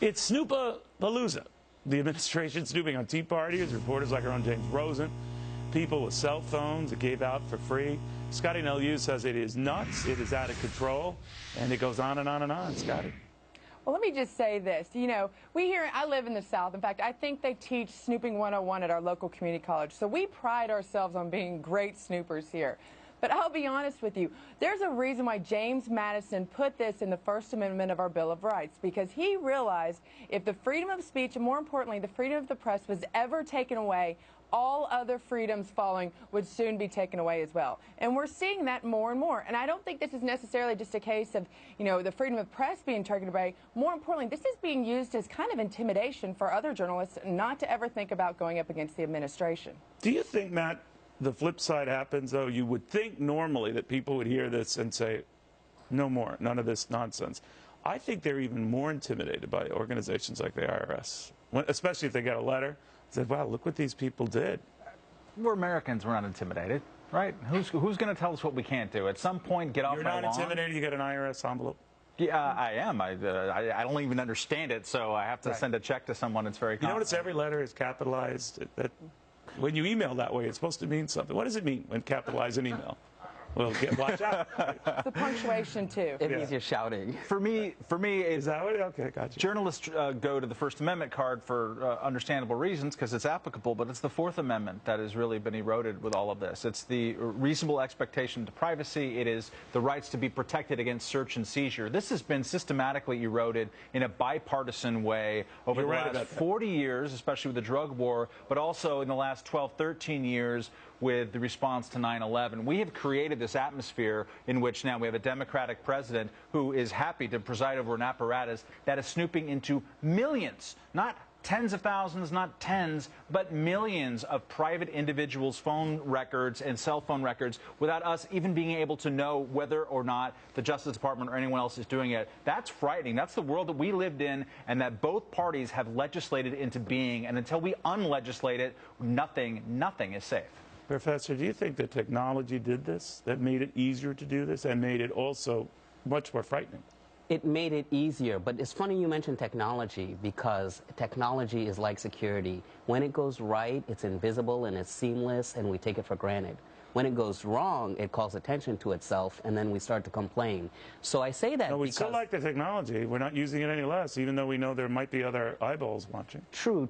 It's Snoop-a-palooza. The administration snooping on Tea Partiers, reporters like our own James Rosen, people with cell phones that gave out for free. Scottie Nell Hughes says it is nuts, it is out of control, and it goes on and on and on. Scottie. Well, let me just say this. You know, I live in the South. In fact, I think they teach Snooping 101 at our local community college. So we pride ourselves on being great snoopers here. But I'll be honest with you, there's a reason why James Madison put this in the First Amendment of our Bill of Rights, because he realized if the freedom of speech, and more importantly, the freedom of the press was ever taken away, all other freedoms following would soon be taken away as well. And we're seeing that more and more. And I don't think this is necessarily just a case of, you know, the freedom of press being taken away. More importantly, this is being used as kind of intimidation for other journalists not to ever think about going up against the administration. Do you think, Matt, the flip side happens, though? You would think normally that people would hear this and say, no more, none of this nonsense. I think they're even more intimidated by organizations like the IRS, especially if they get a letter. Said, wow, look what these people did. We're Americans. We're not intimidated, right? Who's going to tell us what we can't do? At some point, get off my lawn. You're not intimidated? You get an IRS envelope? Yeah, I am. I don't even understand it, so I have to send a check to someone. It's very common. You notice every letter is capitalized? When you email that way, it's supposed to mean something. What does it mean when capitalize an email? Well, watch out. The punctuation, too. It means you're shouting. For me, is that what? Okay, gotcha. Journalists go to the First Amendment card for understandable reasons because it's applicable, but it's the Fourth Amendment that has really been eroded with all of this. It's the reasonable expectation to privacy. It is the rights to be protected against search and seizure. This has been systematically eroded in a bipartisan way over the last 40 years, especially with the drug war, but also in the last 12, 13 years with the response to 9/11. We have created this atmosphere in which now we have a Democratic president who is happy to preside over an apparatus that is snooping into millions, not tens of thousands, not tens, but millions of private individuals' phone records and cell phone records without us even being able to know whether or not the Justice Department or anyone else is doing it. That's frightening. That's the world that we lived in and that both parties have legislated into being. And until we unlegislate it, nothing is safe. Professor, do you think that technology did this, that made it easier to do this and made it also much more frightening? It made it easier, but it's funny you mentioned technology because technology is like security. When it goes right, it's invisible and it's seamless and we take it for granted. When it goes wrong, it calls attention to itself, and then we start to complain. So I say that no, we because still like the technology. We're not using it any less, even though we know there might be other eyeballs watching. True.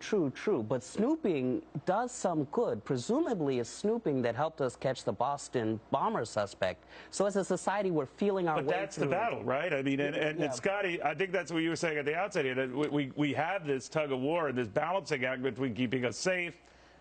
But snooping does some good. Presumably, it's snooping that helped us catch the Boston bomber suspect. So as a society, we're feeling our way through. But that's the battle, right? I mean, and Scottie, I think that's what you were saying at the outset here, that we have this tug of war and this balancing act between keeping us safe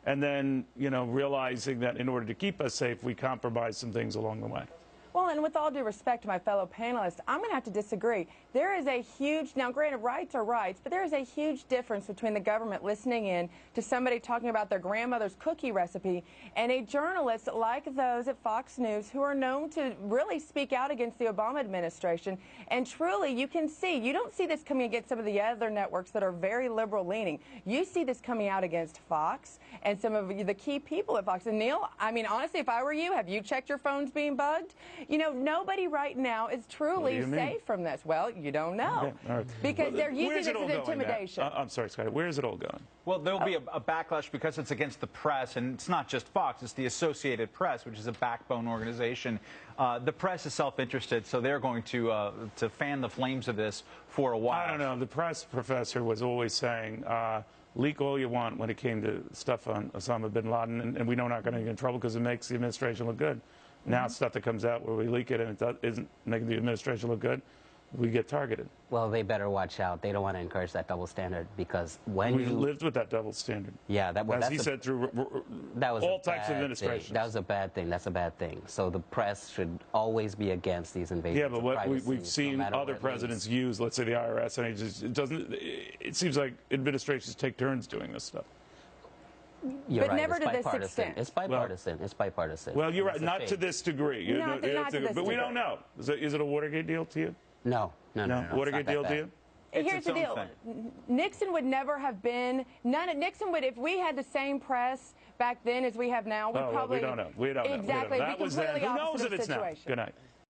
and then, you know, realizing that in order to keep us safe, we compromise some things along the way. Well, and with all due respect to my fellow panelists, I'm going to have to disagree. There is a huge, now granted, rights are rights, but there is a huge difference between the government listening in to somebody talking about their grandmother's cookie recipe and a journalist like those at Fox News who are known to really speak out against the Obama administration. And truly, you can see, you don't see this coming against some of the other networks that are very liberal leaning. You see this coming out against Fox and some of the key people at Fox. And Neil, I mean, honestly, if I were you, have you checked your phones being bugged? You know, nobody right now is truly safe from this. Well, you don't know. Okay. Right. Because they're using this as intimidation. I'm sorry, Scottie. Where is it all going? Well, there'll be a backlash because it's against the press, and it's not just Fox. It's the Associated Press, which is a backbone organization. The press is self-interested, so they're going to fan the flames of this for a while. I don't know. The press professor was always saying, leak all you want when it came to stuff on Osama bin Laden, and we know we're not going to get in trouble because it makes the administration look good. Now stuff that comes out where we leak it and it isn't making the administration look good, we get targeted. Well, they better watch out. They don't want to encourage that double standard because when we lived with that double standard. Yeah, as he said through all types of administrations. That was a bad thing. That's a bad thing. So the press should always be against these invasions. Yeah, but what we've seen other presidents use, let's say the IRS, and it doesn't. It seems like administrations take turns doing this stuff. You're but right. never to this extent. It's bipartisan. It's bipartisan. Well, you're right. Not to this degree. Not to this but degree. We don't know. Is it a Watergate deal to you? No. Watergate deal to you? Here's the deal. Nixon would never have been. Nixon would, if we had the same press back then as we have now, we probably. We don't know. We don't know. Exactly. That was then. Who knows if it's now? Good night.